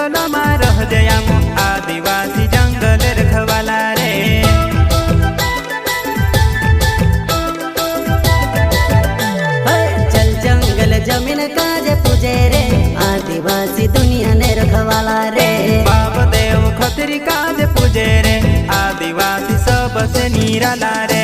जंगल में रह जया आदिवासी जंगल रखवाला रे। चल जंगल जमीन काजे पूजे रे आदिवासी दुनिया ने रखवाला रे। बाप देव खतरी काज पूजे रे आदिवासी सबसे निराला रे।